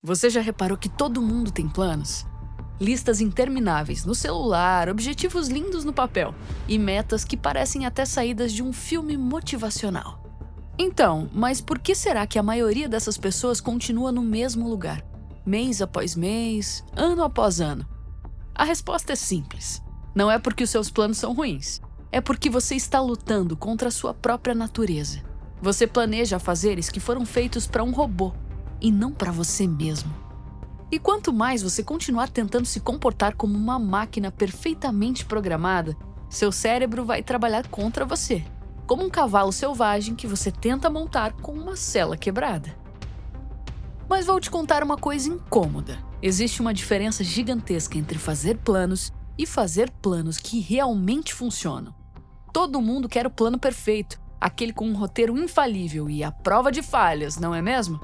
Você já reparou que todo mundo tem planos? Listas intermináveis no celular, objetivos lindos no papel e metas que parecem até saídas de um filme motivacional. Então, mas por que será que a maioria dessas pessoas continua no mesmo lugar, mês após mês, ano após ano? A resposta é simples. Não é porque os seus planos são ruins. É porque você está lutando contra a sua própria natureza. Você planeja afazeres que foram feitos para um robô e não para você mesmo. E quanto mais você continuar tentando se comportar como uma máquina perfeitamente programada, seu cérebro vai trabalhar contra você, como um cavalo selvagem que você tenta montar com uma sela quebrada. Mas vou te contar uma coisa incômoda. Existe uma diferença gigantesca entre fazer planos e fazer planos que realmente funcionam. Todo mundo quer o plano perfeito, aquele com um roteiro infalível e a prova de falhas, não é mesmo?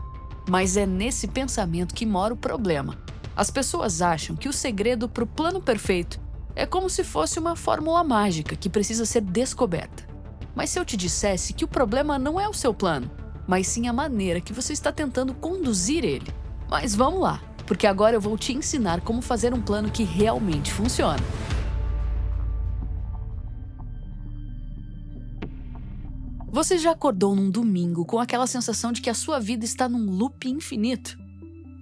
Mas é nesse pensamento que mora o problema. As pessoas acham que o segredo para o plano perfeito é como se fosse uma fórmula mágica que precisa ser descoberta. Mas se eu te dissesse que o problema não é o seu plano, mas sim a maneira que você está tentando conduzir ele. Mas vamos lá, porque agora eu vou te ensinar como fazer um plano que realmente funciona. Você já acordou num domingo com aquela sensação de que a sua vida está num loop infinito?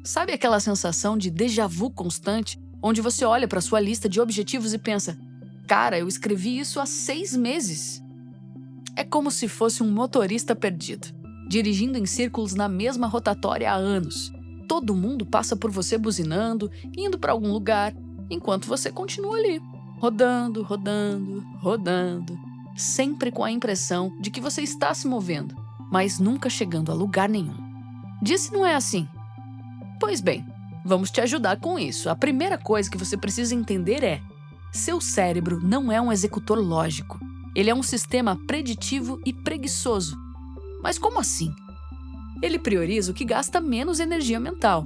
Sabe aquela sensação de déjà vu constante, onde você olha para sua lista de objetivos e pensa: cara, eu escrevi isso há 6 meses? É como se fosse um motorista perdido, dirigindo em círculos na mesma rotatória há anos. Todo mundo passa por você buzinando, indo para algum lugar, enquanto você continua ali, rodando, sempre com a impressão de que você está se movendo, mas nunca chegando a lugar nenhum. Diz se não é assim. Pois bem, vamos te ajudar com isso. A primeira coisa que você precisa entender é: seu cérebro não é um executor lógico. Ele é um sistema preditivo e preguiçoso. Mas como assim? Ele prioriza o que gasta menos energia mental.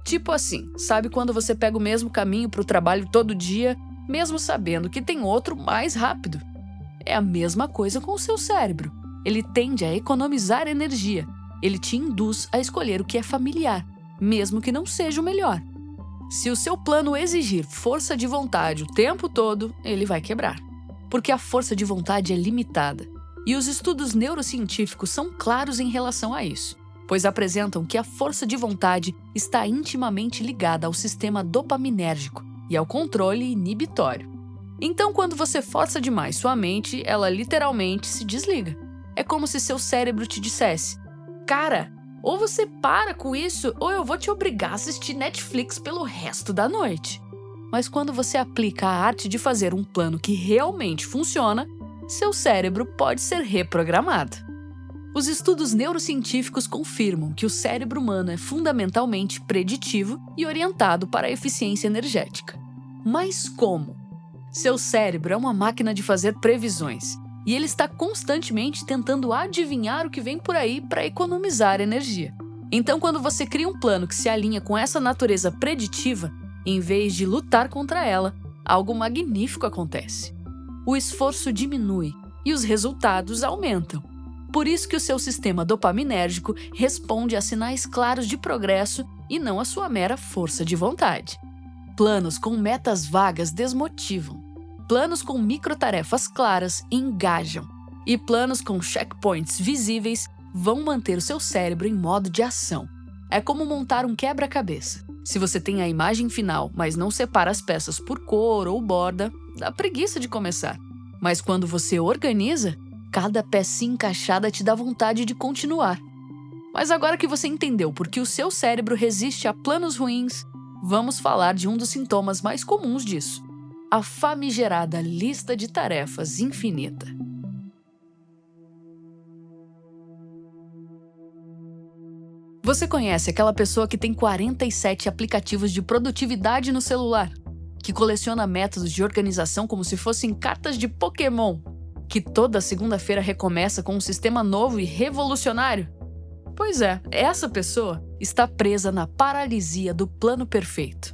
Tipo assim, sabe quando você pega o mesmo caminho para o trabalho todo dia, mesmo sabendo que tem outro mais rápido? É a mesma coisa com o seu cérebro. Ele tende a economizar energia. Ele te induz a escolher o que é familiar, mesmo que não seja o melhor. Se o seu plano exigir força de vontade o tempo todo, ele vai quebrar. Porque a força de vontade é limitada. E os estudos neurocientíficos são claros em relação a isso, pois apresentam que a força de vontade está intimamente ligada ao sistema dopaminérgico e ao controle inibitório. Então, quando você força demais sua mente, ela literalmente se desliga. É como se seu cérebro te dissesse: cara, ou você para com isso, ou eu vou te obrigar a assistir Netflix pelo resto da noite. Mas quando você aplica a arte de fazer um plano que realmente funciona, seu cérebro pode ser reprogramado. Os estudos neurocientíficos confirmam que o cérebro humano é fundamentalmente preditivo e orientado para a eficiência energética. Mas como? Seu cérebro é uma máquina de fazer previsões, e ele está constantemente tentando adivinhar o que vem por aí para economizar energia. Então, quando você cria um plano que se alinha com essa natureza preditiva, em vez de lutar contra ela, algo magnífico acontece. O esforço diminui e os resultados aumentam. Por isso que o seu sistema dopaminérgico responde a sinais claros de progresso e não a sua mera força de vontade. Planos com metas vagas desmotivam. Planos com microtarefas claras engajam. E planos com checkpoints visíveis vão manter o seu cérebro em modo de ação. É como montar um quebra-cabeça. Se você tem a imagem final, mas não separa as peças por cor ou borda, dá preguiça de começar. Mas quando você organiza, cada pecinha encaixada te dá vontade de continuar. Mas agora que você entendeu por que o seu cérebro resiste a planos ruins, vamos falar de um dos sintomas mais comuns disso: a famigerada lista de tarefas infinita. Você conhece aquela pessoa que tem 47 aplicativos de produtividade no celular? Que coleciona métodos de organização como se fossem cartas de Pokémon? Que toda segunda-feira recomeça com um sistema novo e revolucionário? Pois é, essa pessoa está presa na paralisia do plano perfeito.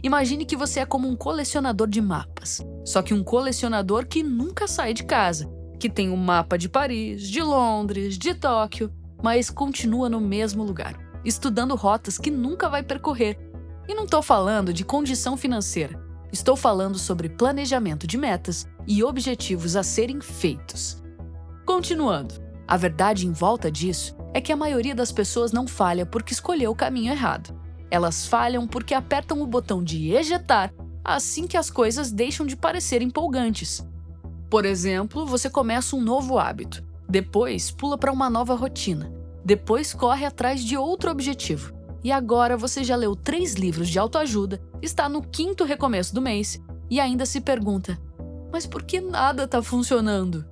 Imagine que você é como um colecionador de mapas, só que um colecionador que nunca sai de casa, que tem um mapa de Paris, de Londres, de Tóquio, mas continua no mesmo lugar, estudando rotas que nunca vai percorrer. E não estou falando de condição financeira. Estou falando sobre planejamento de metas e objetivos a serem feitos. Continuando, a verdade em volta disso é que a maioria das pessoas não falha porque escolheu o caminho errado. Elas falham porque apertam o botão de ejetar assim que as coisas deixam de parecer empolgantes. Por exemplo, você começa um novo hábito, depois pula para uma nova rotina, depois corre atrás de outro objetivo. E agora você já leu 3 livros de autoajuda, está no 5º recomeço do mês e ainda se pergunta: mas por que nada está funcionando?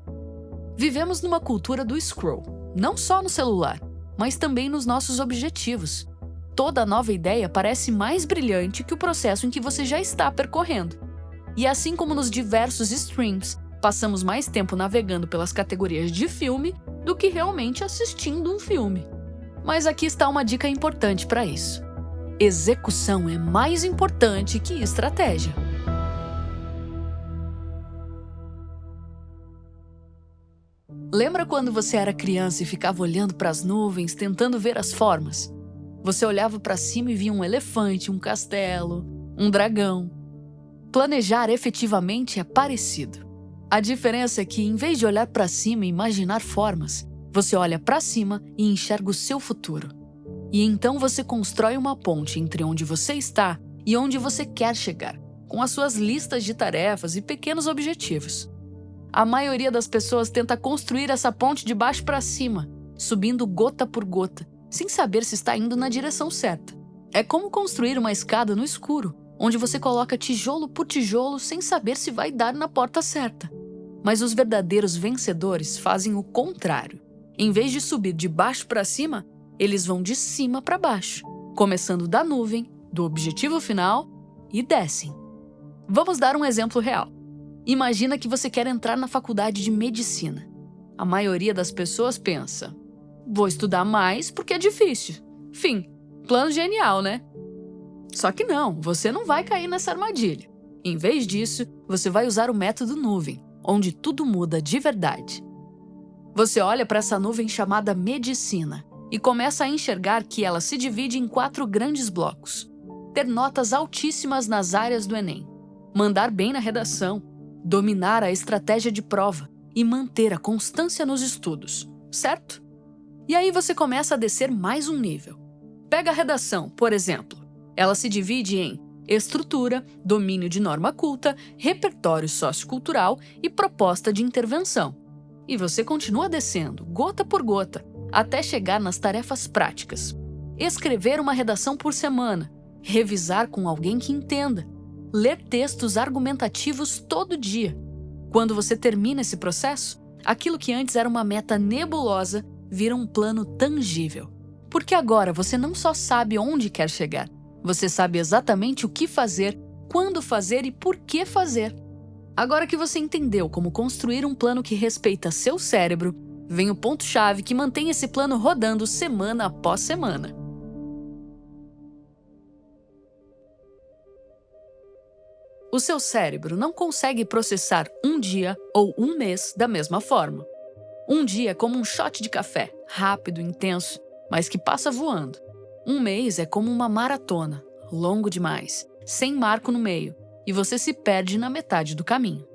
Vivemos numa cultura do scroll, não só no celular, mas também nos nossos objetivos. Toda nova ideia parece mais brilhante que o processo em que você já está percorrendo. E assim como nos diversos streams, passamos mais tempo navegando pelas categorias de filme do que realmente assistindo um filme. Mas aqui está uma dica importante para isso. Execução é mais importante que estratégia. Lembra quando você era criança e ficava olhando para as nuvens, tentando ver as formas? Você olhava para cima e via um elefante, um castelo, um dragão. Planejar efetivamente é parecido. A diferença é que, em vez de olhar para cima e imaginar formas, você olha para cima e enxerga o seu futuro. E então você constrói uma ponte entre onde você está e onde você quer chegar, com as suas listas de tarefas e pequenos objetivos. A maioria das pessoas tenta construir essa ponte de baixo para cima, subindo gota por gota, sem saber se está indo na direção certa. É como construir uma escada no escuro, onde você coloca tijolo por tijolo sem saber se vai dar na porta certa. Mas os verdadeiros vencedores fazem o contrário. Em vez de subir de baixo para cima, eles vão de cima para baixo, começando da nuvem, do objetivo final, e descem. Vamos dar um exemplo real. Imagina que você quer entrar na faculdade de medicina. A maioria das pessoas pensa: vou estudar mais porque é difícil. Fim, plano genial, né? Só que não, você não vai cair nessa armadilha. Em vez disso, você vai usar o método nuvem, onde tudo muda de verdade. Você olha para essa nuvem chamada medicina e começa a enxergar que ela se divide em 4 grandes blocos. Ter notas altíssimas nas áreas do Enem, mandar bem na redação, dominar a estratégia de prova e manter a constância nos estudos, certo? E aí você começa a descer mais um nível. Pega a redação, por exemplo. Ela se divide em estrutura, domínio de norma culta, repertório sociocultural e proposta de intervenção. E você continua descendo, gota por gota, até chegar nas tarefas práticas. Escrever uma redação por semana, revisar com alguém que entenda, ler textos argumentativos todo dia. Quando você termina esse processo, aquilo que antes era uma meta nebulosa vira um plano tangível. Porque agora você não só sabe onde quer chegar, você sabe exatamente o que fazer, quando fazer e por que fazer. Agora que você entendeu como construir um plano que respeita seu cérebro, vem o ponto-chave que mantém esse plano rodando semana após semana. O seu cérebro não consegue processar um dia ou um mês da mesma forma. Um dia é como um shot de café, rápido, intenso, mas que passa voando. Um mês é como uma maratona, longo demais, sem marco no meio, e você se perde na metade do caminho.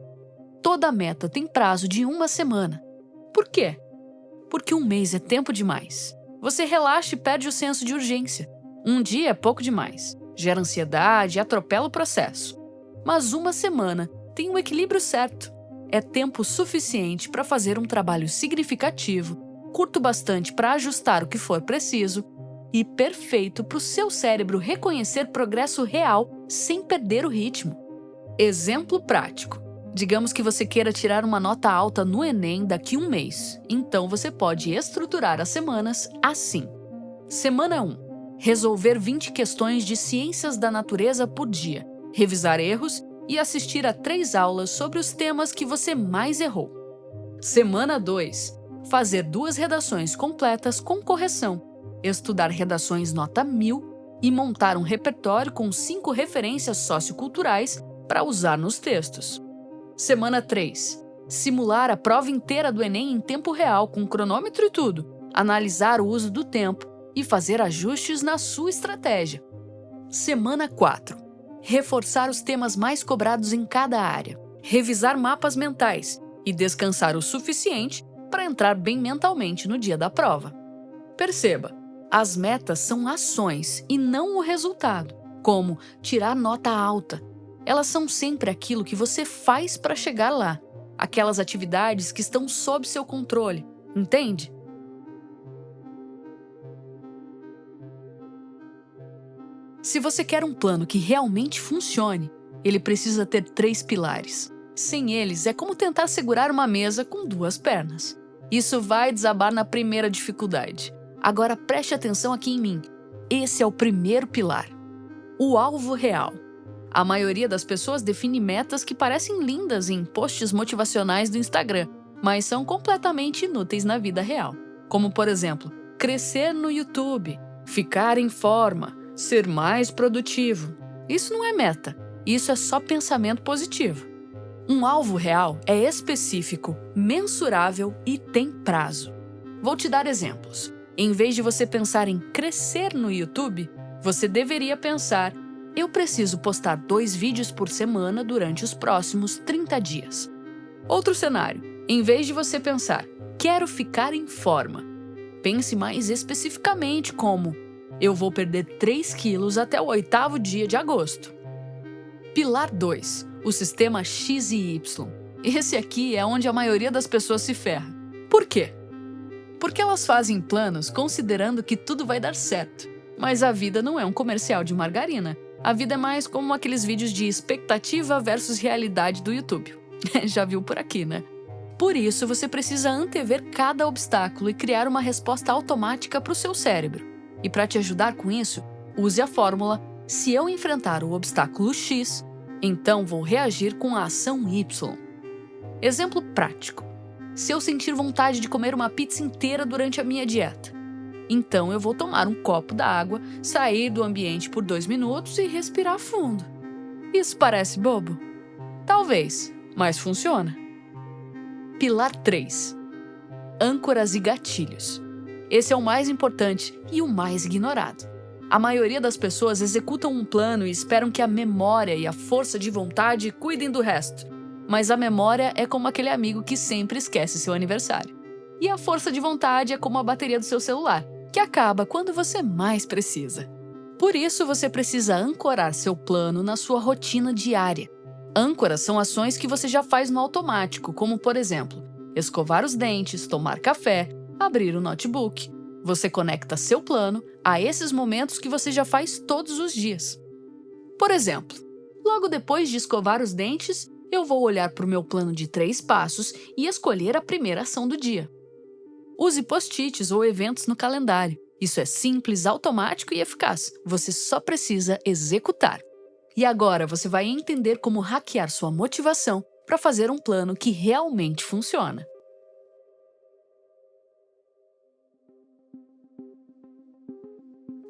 Toda meta tem prazo de 1 semana. Por quê? Porque um mês é tempo demais. Você relaxa e perde o senso de urgência. Um dia é pouco demais, gera ansiedade e atropela o processo. Mas 1 semana tem um equilíbrio certo. É tempo suficiente para fazer um trabalho significativo, curto bastante para ajustar o que for preciso e perfeito para o seu cérebro reconhecer progresso real sem perder o ritmo. Exemplo prático. Digamos que você queira tirar uma nota alta no Enem daqui a 1 mês. Então você pode estruturar as semanas assim. Semana 1. Resolver 20 questões de ciências da natureza por dia, revisar erros e assistir a 3 aulas sobre os temas que você mais errou. Semana 2. Fazer 2 redações completas com correção, estudar redações nota 1000 e montar um repertório com 5 referências socioculturais para usar nos textos. Semana 3. Simular a prova inteira do Enem em tempo real, com cronômetro e tudo, analisar o uso do tempo e fazer ajustes na sua estratégia. Semana 4. Reforçar os temas mais cobrados em cada área, revisar mapas mentais e descansar o suficiente para entrar bem mentalmente no dia da prova. Perceba, as metas são ações e não o resultado, como tirar nota alta. Elas são sempre aquilo que você faz para chegar lá, aquelas atividades que estão sob seu controle, entende? Se você quer um plano que realmente funcione, ele precisa ter 3 pilares. Sem eles, é como tentar segurar uma mesa com 2 pernas. Isso vai desabar na primeira dificuldade. Agora preste atenção aqui em mim. Esse é o primeiro pilar. O alvo real. A maioria das pessoas define metas que parecem lindas em posts motivacionais do Instagram, mas são completamente inúteis na vida real. Como, por exemplo, crescer no YouTube, ficar em forma, ser mais produtivo. Isso não é meta, isso é só pensamento positivo. Um alvo real é específico, mensurável e tem prazo. Vou te dar exemplos. Em vez de você pensar em crescer no YouTube, você deveria pensar: eu preciso postar 2 vídeos por semana durante os próximos 30 dias. Outro cenário. Em vez de você pensar: quero ficar em forma, pense mais especificamente como: eu vou perder 3 quilos até o 8º dia de agosto. Pilar 2. O sistema X e Y. Esse aqui é onde a maioria das pessoas se ferra. Por quê? Porque elas fazem planos considerando que tudo vai dar certo. Mas a vida não é um comercial de margarina. A vida é mais como aqueles vídeos de expectativa versus realidade do YouTube. Já viu por aqui, né? Por isso, você precisa antever cada obstáculo e criar uma resposta automática para o seu cérebro. E para te ajudar com isso, use a fórmula: se eu enfrentar o obstáculo X, então vou reagir com a ação Y. Exemplo prático. Se eu sentir vontade de comer uma pizza inteira durante a minha dieta, então eu vou tomar um copo d'água, sair do ambiente por 2 minutos e respirar fundo. Isso parece bobo? Talvez, mas funciona. Pilar 3. Âncoras e gatilhos. Esse é o mais importante e o mais ignorado. A maioria das pessoas executam um plano e esperam que a memória e a força de vontade cuidem do resto. Mas a memória é como aquele amigo que sempre esquece seu aniversário. E a força de vontade é como a bateria do seu celular, que acaba quando você mais precisa. Por isso, você precisa ancorar seu plano na sua rotina diária. Âncoras são ações que você já faz no automático, como, por exemplo, escovar os dentes, tomar café, abrir o notebook. Você conecta seu plano a esses momentos que você já faz todos os dias. Por exemplo, logo depois de escovar os dentes, eu vou olhar para o meu plano de 3 passos e escolher a primeira ação do dia. Use post-its ou eventos no calendário. Isso é simples, automático e eficaz. Você só precisa executar. E agora você vai entender como hackear sua motivação para fazer um plano que realmente funciona.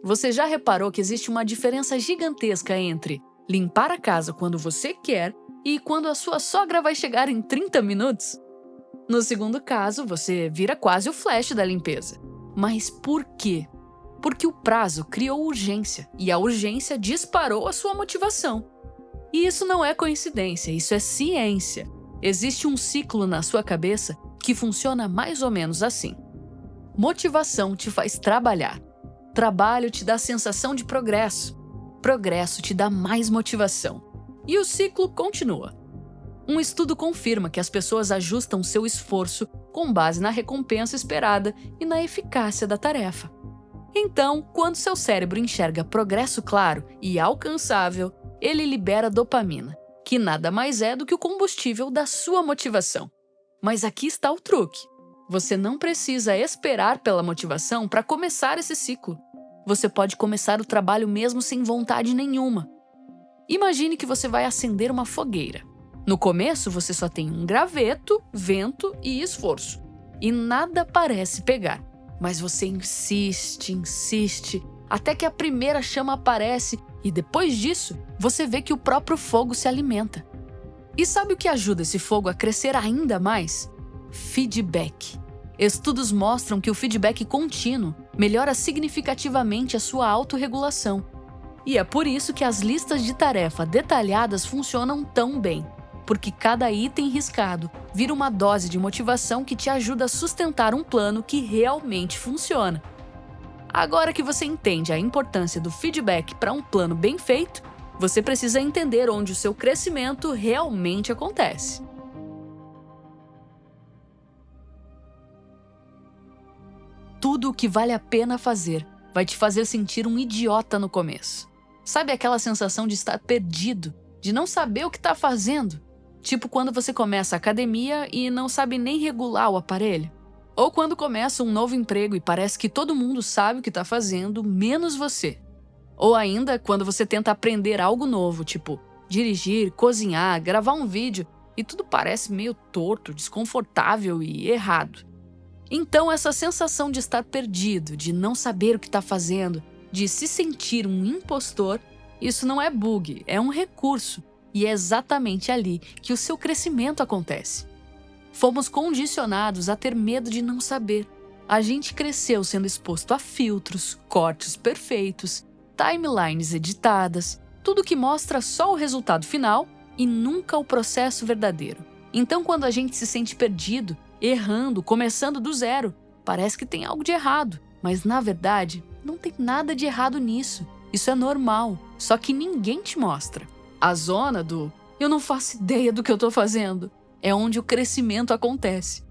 Você já reparou que existe uma diferença gigantesca entre limpar a casa quando você quer e quando a sua sogra vai chegar em 30 minutos? No segundo caso, você vira quase o Flash da limpeza. Mas por quê? Porque o prazo criou urgência e a urgência disparou a sua motivação. E isso não é coincidência, isso é ciência. Existe um ciclo na sua cabeça que funciona mais ou menos assim. Motivação te faz trabalhar. Trabalho te dá sensação de progresso. Progresso te dá mais motivação. E o ciclo continua. Um estudo confirma que as pessoas ajustam seu esforço com base na recompensa esperada e na eficácia da tarefa. Então, quando seu cérebro enxerga progresso claro e alcançável, ele libera dopamina, que nada mais é do que o combustível da sua motivação. Mas aqui está o truque. Você não precisa esperar pela motivação para começar esse ciclo. Você pode começar o trabalho mesmo sem vontade nenhuma. Imagine que você vai acender uma fogueira. No começo, você só tem um graveto, vento e esforço. E nada parece pegar. Mas você insiste, até que a primeira chama aparece e depois disso, você vê que o próprio fogo se alimenta. E sabe o que ajuda esse fogo a crescer ainda mais? Feedback. Estudos mostram que o feedback contínuo melhora significativamente a sua autorregulação. E é por isso que as listas de tarefa detalhadas funcionam tão bem, porque cada item riscado vira uma dose de motivação que te ajuda a sustentar um plano que realmente funciona. Agora que você entende a importância do feedback para um plano bem feito, você precisa entender onde o seu crescimento realmente acontece. Tudo o que vale a pena fazer vai te fazer sentir um idiota no começo. Sabe aquela sensação de estar perdido, de não saber o que está fazendo? Tipo quando você começa a academia e não sabe nem regular o aparelho. Ou quando começa um novo emprego e parece que todo mundo sabe o que está fazendo, menos você. Ou ainda quando você tenta aprender algo novo, tipo dirigir, cozinhar, gravar um vídeo, e tudo parece meio torto, desconfortável e errado. Então essa sensação de estar perdido, de não saber o que está fazendo, de se sentir um impostor, isso não é bug, é um recurso. E é exatamente ali que o seu crescimento acontece. Fomos condicionados a ter medo de não saber. A gente cresceu sendo exposto a filtros, cortes perfeitos, timelines editadas, tudo que mostra só o resultado final e nunca o processo verdadeiro. Então, quando a gente se sente perdido, errando, começando do zero, parece que tem algo de errado. Mas, na verdade, não tem nada de errado nisso. Isso é normal, só que ninguém te mostra. A zona do "eu não faço ideia do que eu tô fazendo" é onde o crescimento acontece.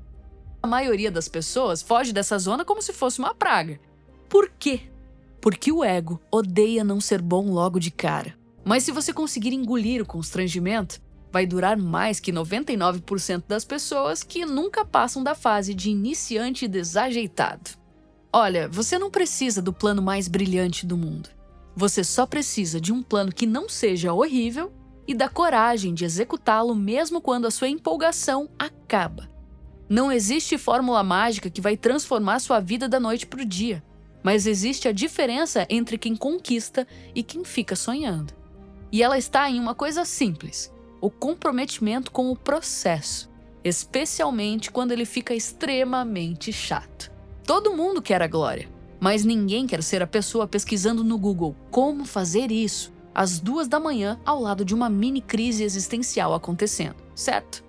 A maioria das pessoas foge dessa zona como se fosse uma praga. Por quê? Porque o ego odeia não ser bom logo de cara. Mas se você conseguir engolir o constrangimento, vai durar mais que 99% das pessoas que nunca passam da fase de iniciante desajeitado. Olha, você não precisa do plano mais brilhante do mundo. Você só precisa de um plano que não seja horrível e da coragem de executá-lo mesmo quando a sua empolgação acaba. Não existe fórmula mágica que vai transformar sua vida da noite para o dia, mas existe a diferença entre quem conquista e quem fica sonhando. E ela está em uma coisa simples: o comprometimento com o processo, especialmente quando ele fica extremamente chato. Todo mundo quer a glória, mas ninguém quer ser a pessoa pesquisando no Google como fazer isso às 2 da manhã ao lado de uma mini crise existencial acontecendo, certo?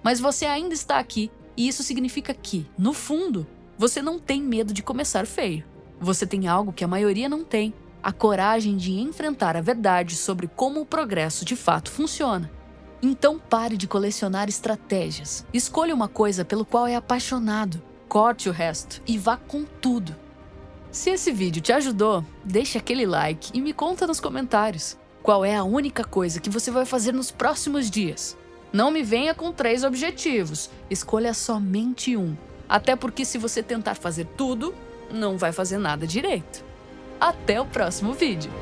Mas você ainda está aqui e isso significa que, no fundo, você não tem medo de começar feio. Você tem algo que a maioria não tem: a coragem de enfrentar a verdade sobre como o progresso de fato funciona. Então pare de colecionar estratégias. Escolha uma coisa pelo qual é apaixonado, corte o resto e vá com tudo. Se esse vídeo te ajudou, deixe aquele like e me conta nos comentários qual é a única coisa que você vai fazer nos próximos dias. Não me venha com 3 objetivos, escolha somente um. Até porque se você tentar fazer tudo, não vai fazer nada direito. Até o próximo vídeo!